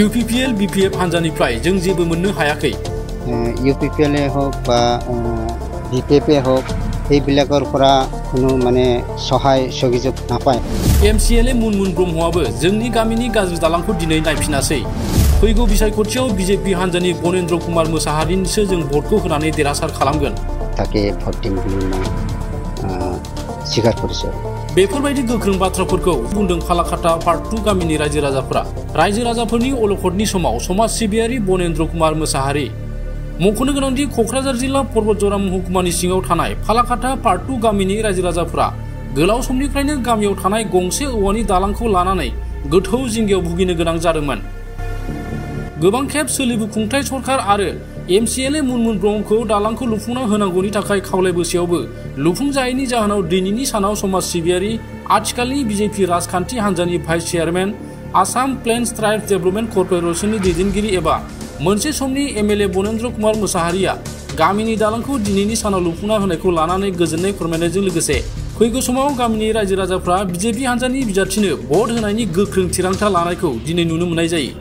UPPL BPF हानजानिफ्राय जों जेबो मोननो हायाखै। UPPL হোক বা BPF হোক এইবিলাকৰ পৰা কোনো মানে সহায় সহযোগ নাপায়। MCLA मुनमुन ब्रह्मआबो जोंनि गामिनि गाज्रि दालांखौ दिनै नायफिनासै। फैगौ बिसायख'थियाव BJP हानजानि बनेन्द्र कुमार मोसाहारिनिसो जों भटखौ होनानै देरहासार खालामगोन। ताके भट दिम বুলি মই स्वीकार কৰিছো। बेफोरबायदि गोख्रों बाथ्राफोरखौ बुंदों फालाकाटा पार्ट 2 गामिनि रायजो राजाफोरा। रायजो राजाफोरनि अलखदनि समाव समाज सिबियारि बनेन्द्र कुमार मोसाहारि। मख'नो गोनांदि क'क्राझार जिल्ला पर्बतजरा महकुमानि सिङाव थानाय फालाकाटा पार्ट 2 गामिनि रायजो राजाफोरा गोलाव समनिफ्रायनो गामियाव थानाय गंसे औवानि दालांखौ लानानै गोथौ जिंगायाव भुगिनो गोनां जादोंमोन। गोबां खेब सोलिफु खुंथाय सरकार आरो MCLA मुनमुन ब्रह्मखौ दालांखौ लुफुंना होनांगौनि थाखाय खावलायबोसेयावबो लुफुंजायैनि जाहोनाव दिनैनि सानाव समाज सिबियारि आथिखालनि BJP राजखान्थि हानजानि vice chairman Assam plains tribes development कर्परेसननि दैदेनगिरि एबा मोनसे समनि MLA बनेन्द्र कुमार मोसाहारिया गामिनि दालांखौ दिनैनि सानाव लुफुंना होनायखौ लानानै गोजोननाय फोरमायनायजों लोगोसे फैगौ समाव गामिनि रायजो राजाफ्रा BJP हानजानि बिजाथिनो भट होनायनि गोख्रों थिरांथा लानायखौ दिनै नुनो मोननाय जायो।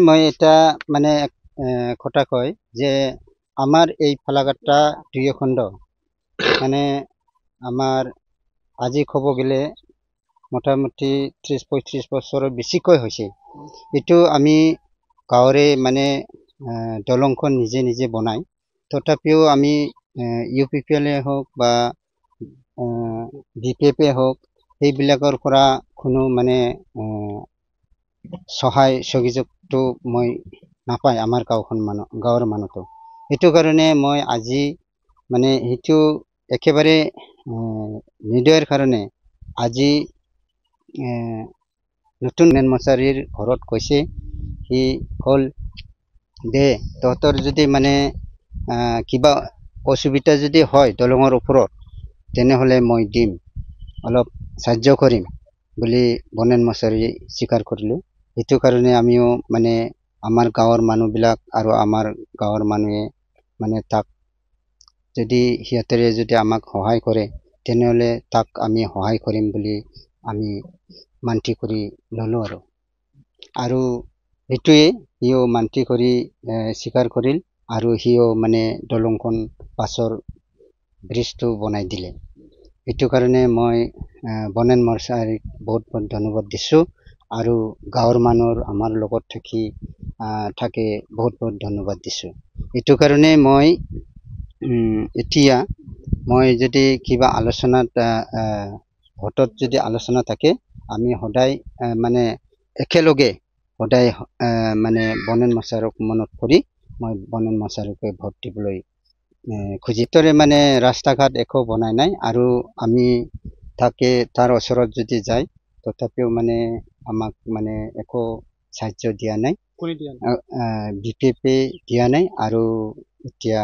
মই এটা মানে কথা কয় যে আমার এই ফালাকাটা দুইখণ্ড মানে আমার আজি কব গেলে মোটামুটি 30-35 বছৰৰ বেছিকৈ হৈছে। এটো আমি গাঁৱৰে মানে দলংখন নিজে নিজে বনাই তথাপিও আমি UPPL হোক বা BPF হোক এইবিলাকৰ পৰা কোনো মানে সহায় সহযোগটো মই নাপায় আমাৰ গাঁৱৰ মানুহটো। এটো কাৰণে মই আজি মানে হেতু একেবাৰে নিদয়ৰ কাৰণে আজি নতুন মছাৰীৰ ঘৰত কৈছে হি হল দে তহঁতৰ যদি মানে কিবা অসুবিধা যদি হয় দলঙৰ ওপৰত তেনেহলে মই দিম অলপ সাহায্য কৰিম বুলি বনেন মছাৰী স্বীকাৰ কৰিলে। এটো কাৰণে আমিও মানে আমাৰ গাঁৱৰ মানুহবিলাক আৰু আমাৰ গাঁৱৰ মানুহে মানে তাক যদি হিয়তৰে যদি আমাক সহায় কৰে তেনেহলে তাক আমি সহায় কৰিম বুলি আমি মান্তি কৰি ললো আৰু এটোৱে হিও মান্তি কৰি স্বীকাৰ কৰিল আৰু হিও মানে দলংখন পাছৰ ব্ৰিজটো বনাই দিলে। এটো কাৰণে মই বনেন মছাৰীক বহুত বহুত ধন্যবাদ দিছো আৰু গাঁৱৰ মানুহৰ আমাৰ লগত থাকে বহুত বহুত ধন্যবাদ দিছো। এটো কাৰণে মই এতিয়া মই যদি কিবা আলোচনাত ভোটত যদি আলোচনা থাকে আমি সদায় মানে একেলগে সদায় মানে বনেন মছাৰক মনত কৰি মই বনেন মছাৰকে ভোট দিবলৈ খুজিতৰে মানে ৰাস্তা ঘাট একো বনাই নাই আৰু আমি তাকে তাৰ ওচৰত যদি যায় তথাপিও মানে আমাক মানে একো সাহায্য দিয়া নাই। BPF দিয়া নাই আৰু এতিয়া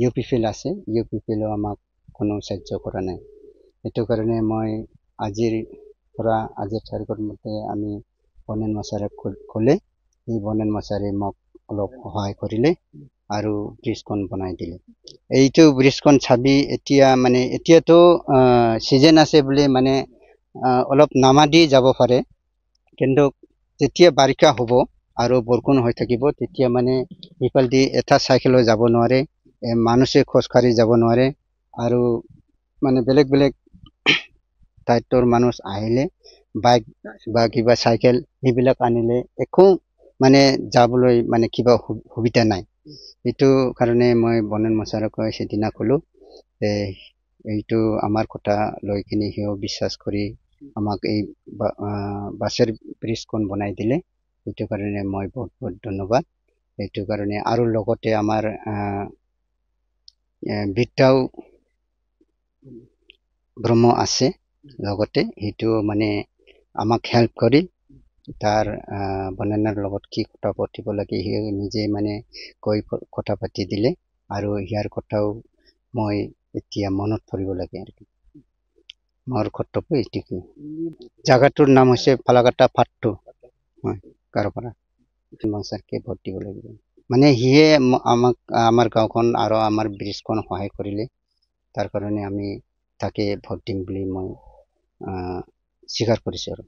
UPPL আছে UPPL আমাক কোনো সাহায্য কৰা নাই। এটো কাৰণে মই আজিৰ তাৰিখৰ মতে আমি বনেন মছাৰীক ক'লে এই বনেন মছাৰী মোক অলপ সহায় কৰিলে আৰু ব্ৰিজখন বনাই দিলে। এইটো ব্ৰিজখন চাবি এতিয়া মানে এতিয়াতো সিজন আছে বুলি মানে অলপ নামা দি যাব পাৰে কিন্তু যেতিয়া বাৰিষা হ'ব আৰু বৰষুণ হৈ থাকিব তেতিয়া মানে ইফালদি এটা চাইকেল যাব নোৱাৰে মানুহে খোজকাঢ়ি যাব নোৱাৰে আৰু মানে বেলেগ বেলেগ টাইপৰ মানুহ আহিলে বাইক বা কিবা চাইকেল এইবিলাক আনিলে একো মানে যাবলৈ মানে কিবা সুবিধা নাই। এটো কাৰণে মই বনেন মছাৰক সেদিনা কলো এইটো আমাৰ কথা লৈ কিনে হিও বিশ্বাস কৰি আমাক এই বাছৰ ব্ৰিজখন বনাই দিলে। এটো কাৰণে মই বহুত বহুত ধন্যবাদ। এটো কাৰণে আৰু লগতে আমাৰ বিদ্যাও ব্ৰহ্ম আছে লগতে হেতু মানে আমাক হেল্প কৰি তাৰ বনেনৰ লগত কি কথা পাতিব লাগে হি নিজে মানে কৈ কথা পাতি দিলে আৰু ইয়াৰ কথাও মই এতিয়া মনত পৰিব লাগে আৰু মোৰ কৰ্তব্য এটুকু। জাগাটোৰ নাম হৈছে ফালাকাটা পাৰ্ট 2 হয় গাৰপাৰা মছাৰকে ভোট দিব লাগিব মানে হিয়ে আমাক আমাৰ গাঁওখন আৰু আমাৰ ব্ৰিজখন সহায় কৰিলে তাৰ কাৰণে আমি তাকে ভোট দিম বুলি মই স্বীকাৰ কৰিছোঁ আৰু